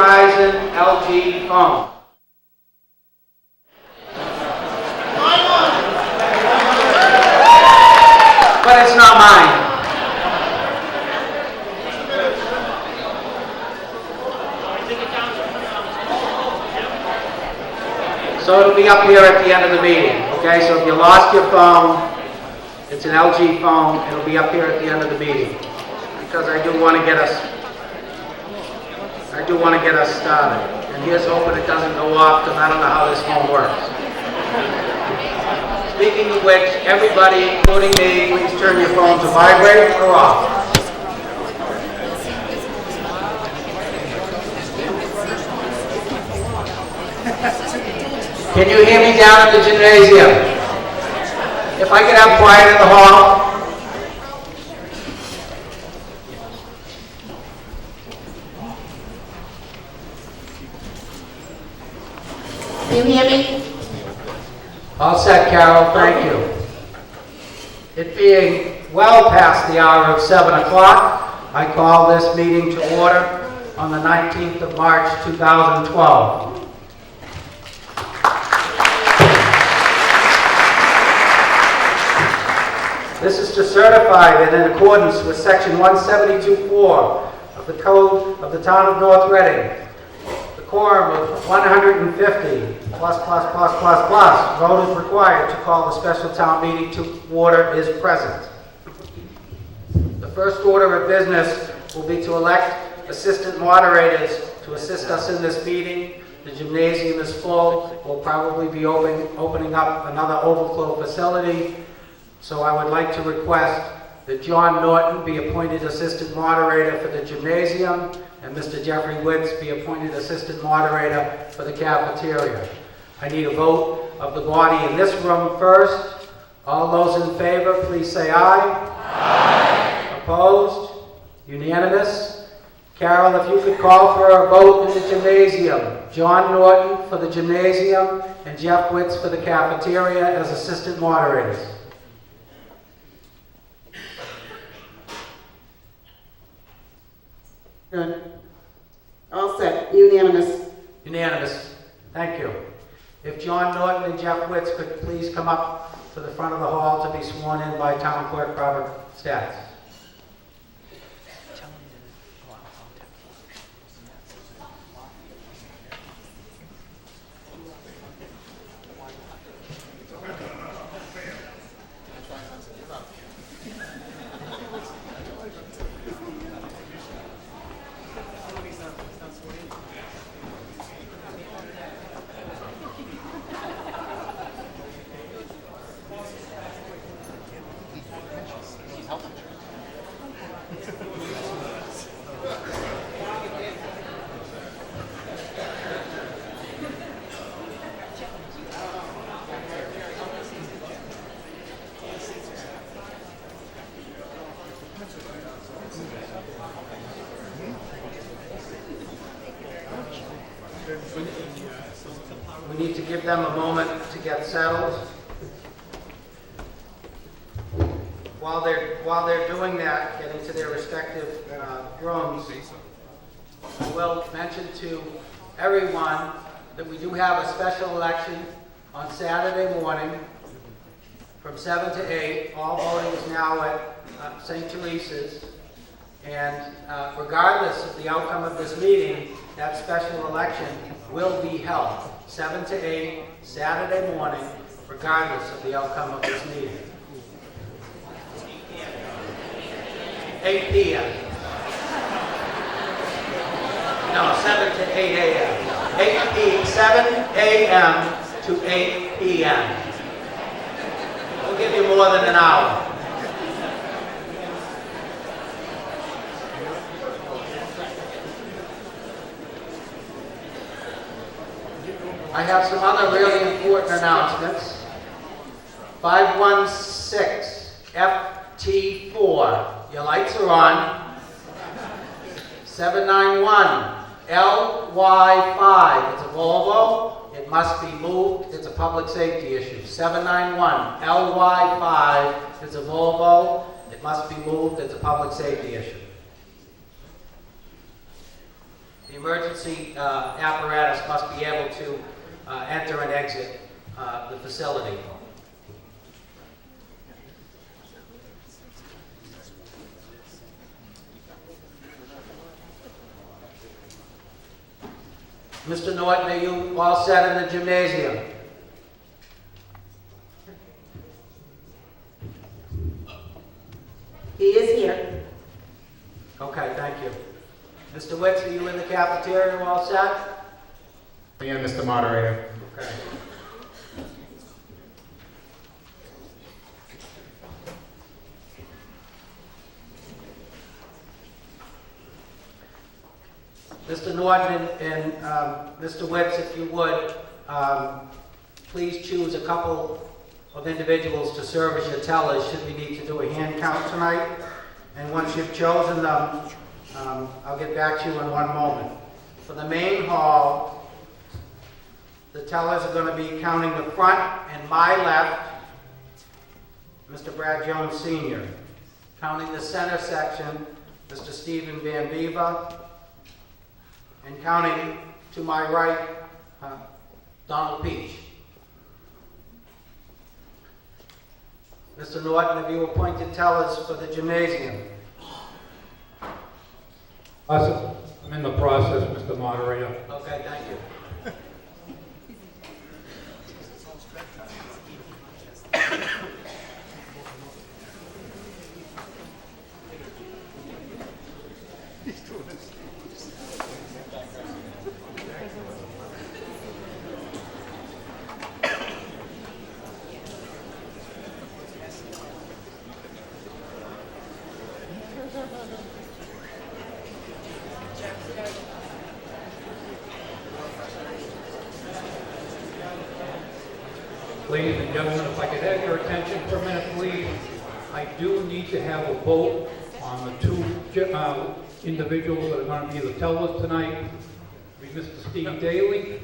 Verizon LG phone. But it's not mine. So it'll be up here at the end of the meeting, okay? So if you lost your phone, it's an LG phone, it'll be up here at the end of the meeting. Because I do want to get us started. And here's hoping it doesn't go off, because I don't know how this phone works. Speaking of which, everybody, including me, please turn your phone to vibrate or off. Can you hear me down at the gymnasium? If I could have quiet in the hall. Can you hear me? All set, Carol, thank you. It being well past the hour of 7 o'clock, I call this meeting to order on the 19th of March, 2012. This is to certify that in accordance with Section 172.4 of the Code of the Town of North Reading, the quorum of 150 plus vote is required to call the special town meeting to order is present. The first order of business will be to elect assistant moderators to assist us in this meeting. The gymnasium is full. We'll probably be opening up another overflow facility. So I would like to request that John Norton be appointed assistant moderator for the gymnasium and Mr. Jeffrey Witz be appointed assistant moderator for the cafeteria. I need a vote of the body in this room first. All those in favor, please say aye. Aye. Opposed? Unanimous? Carol, if you could call for a vote in the gymnasium. John Norton for the gymnasium and Jeff Witz for the cafeteria as assistant moderators. Good. All set. Unanimous. Unanimous. Thank you. If John Norton and Jeff Witz could please come up to the front of the hall to be sworn in by Town Clerk Robert Stats. We need to give them a moment to get settled. While they're doing that, getting to their respective rooms, I will mention to everyone that we do have a special election on Saturday morning from 7 to 8. All voting is now at St. Teresa's. And regardless of the outcome of this meeting, that special election will be held 7 to 8 Saturday morning, regardless of the outcome of this meeting. 8 p.m. No, 7 to 8 a.m. 7 a.m. to 8 p.m. We'll give you more than an hour. I have some other really important announcements. 516 FT4, your lights are on. 791 LY5, it's a Volvo, it must be moved, it's a public safety issue. 791 LY5, it's a Volvo, it must be moved, it's a public safety issue. The emergency apparatus must be able to enter and exit the facility. Mr. Norton, are you all set in the gymnasium? He is here. Okay, thank you. Mr. Wicks, are you in the cafeteria all set? Yeah, Mr. Moderator. Okay. Mr. Norton and Mr. Wicks, if you would, please choose a couple of individuals to serve as your tellers should we need to do a hand count tonight. And once you've chosen them, I'll get back to you in one moment. For the main hall, the tellers are going to be counting the front and my left, Mr. Brad Jones Sr. Counting the center section, Mr. Stephen Van Beaver. And counting to my right, Donald Peach. Mr. Norton, have you appointed tellers for the gymnasium? I'm in the process, Mr. Moderator. Okay, thank you. Ladies and gentlemen, if I could have your attention for a minute, please. I do need to have a vote on the two individuals that are going to be the tellers tonight. Mr. Steve Daly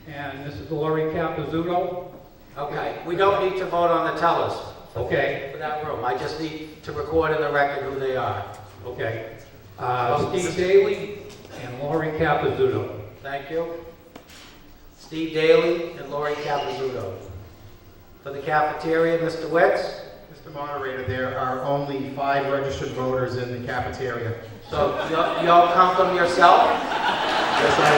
and Mrs. Lori Capizzuto. Okay, we don't need to vote on the tellers. Okay. For that room. I just need to record in the record who they are. Okay. Steve Daly and Lori Capizzuto. Thank you. Steve Daly and Lori Capizzuto. For the cafeteria, Mr. Wicks. Mr. Moderator, there are only 5 registered voters in the cafeteria. So y'all count them yourself? Yes, I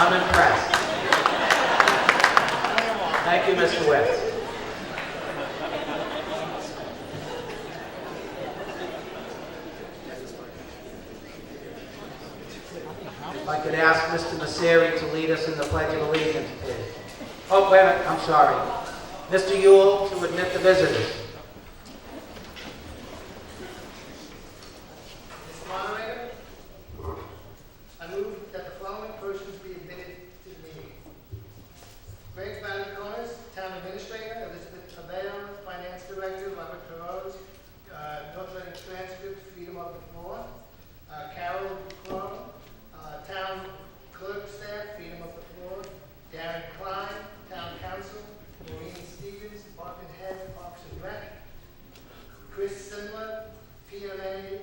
I'm impressed. Thank you, Mr. Wicks. If I could ask Mr. Messeri to lead us in the Pledge of Allegiance, please. Oh, wait a minute, I'm sorry. Mr. Yule to admit the visitors. Mr. Moderator, I move that the following persons be admitted to the meeting. Greg Valley-Corners, Town Administrator, Elizabeth Cabello, Finance Director, Robert Perot, North Reading Transcript, Freedom of the Floor, Carol Crow, Town Clerk Staff, Freedom of the Floor, Darren Klein, Town Council, Maureen Stevens, Department Head, Parks and Rec, Chris Simler, PMA-OPM,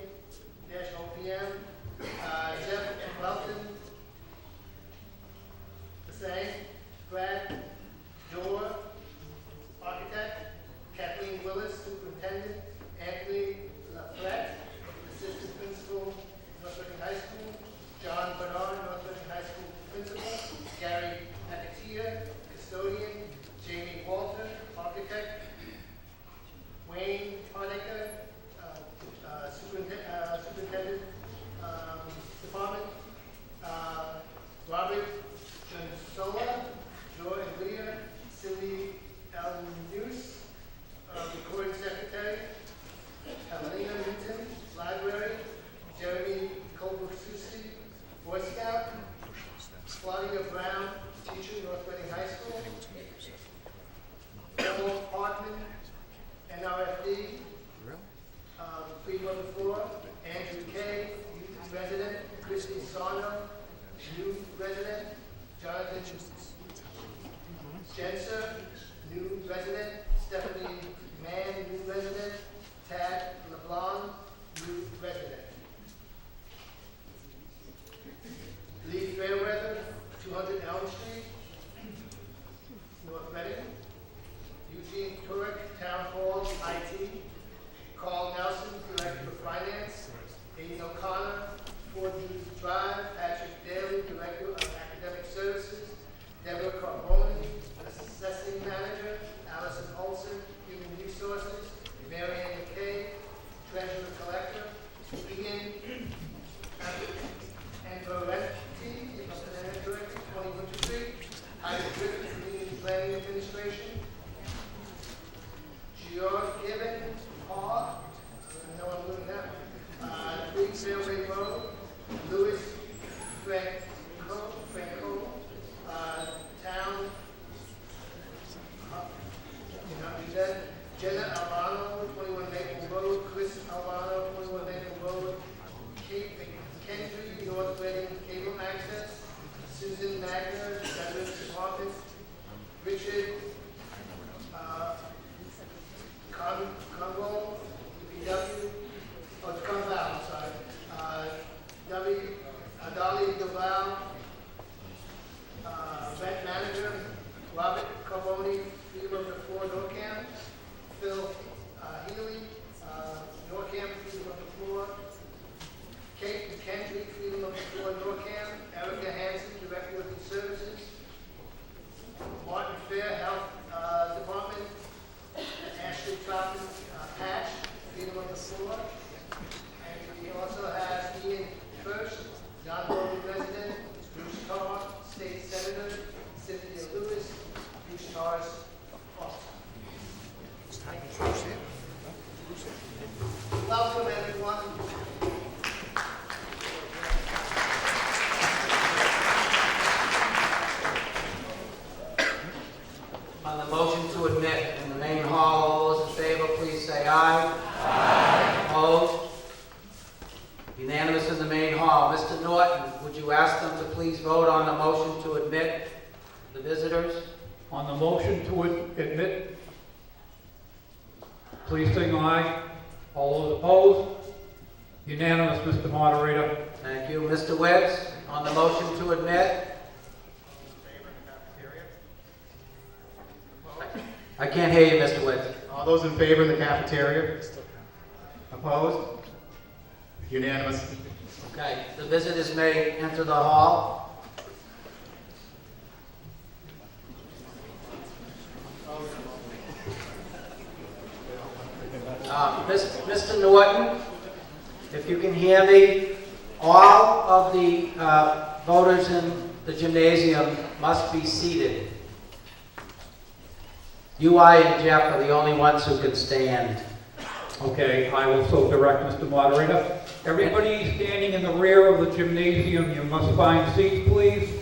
Jeff M. Welton, the same, Brad Dorr, Architect, Kathleen Willis, Superintendent, Anthony LaFlette, Assistant Principal, North Reading High School, John Bernard, North Reading High School Principal, Gary McAteer, Custodian, Jamie Walter, Architect, Wayne Harnicker, Superintendent, Department, Robert Jonsola, Joy Lear, Cindy Ellen News, Recording Secretary, Helena Newton, Library, Jeremy Colbert-Susi, Boy Scout, Claudia Brown, Teacher, North Reading High School, Paul Hartman, NRFD, Freedom of the Floor, Andrew Kay, Youth Resident, Christy Sarno, New Resident, Jonathan Jenser, New Resident, Stephanie Mann, New Resident, Tad LeBlanc, New Resident. Franco, Town, Jenna Albano, 21 Maple Road, Chris Albano, 21 Maple Road, Kate McKendry, North Reading Cable Access, Susan Magner, Veterans Department, Richard Conwell, DPW, Conval, sorry, Dolly Duval, Rent Manager, Robert Carboni, Freedom of the Floor, NORCAM, Phil Healy, NORCAM, Freedom of the Floor, Kate McKendry, Freedom of the Floor, NORCAM, Erica Hansen, Director of Youth Services, Martin Fair, Health Department, Ashley Troutman, Patch, Freedom of the Floor, and we also have Ian First, John Logan resident, Bruce Carr, State Senator, Cynthia Lewis, Bruce Carr's officer. Welcome, everyone. On the motion to admit in the main hall, all those in favor, please say aye. Aye. Opposed? Unanimous in the main hall. Mr. Norton, would you ask them to please vote on the motion to admit the visitors? On the motion to admit, please sing aye. All those opposed? Unanimous, Mr. Moderator. Thank you. Mr. Witz, on the motion to admit? I can't hear you, Mr. Witz. All those in favor in the cafeteria? Opposed? Unanimous. Okay, the visitors may enter the hall. Mr. Norton, if you can hear me, all of the voters in the gymnasium must be seated. You, I, and Jeff are the only ones who can stand. Okay, I will so direct, Mr. Moderator. Everybody standing in the rear of the gymnasium, you must find seats, please.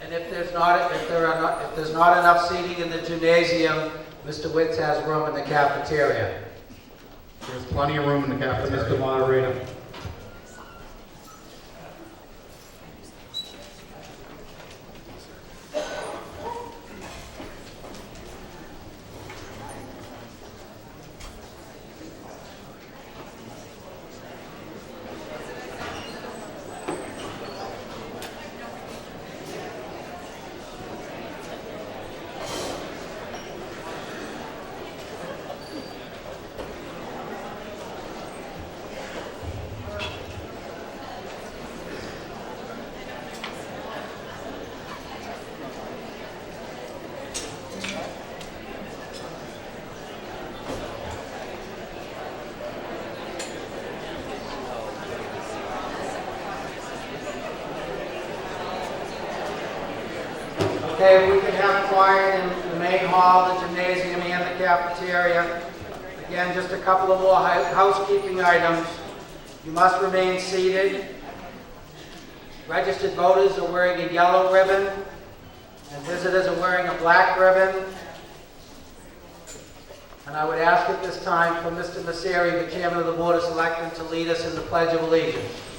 And if there's not enough seating in the gymnasium, Mr. Witz has room in the cafeteria. There's plenty of room in the cafeteria. Mr. Moderator. Okay, we can have quiet in the main hall, the gymnasium, and the cafeteria. Again, just a couple of more housekeeping items. You must remain seated. Registered voters are wearing a yellow ribbon, and visitors are wearing a black ribbon. And I would ask at this time for Mr. Messeri, the Chairman of the Board of Selectmen, to lead us in the Pledge of Allegiance.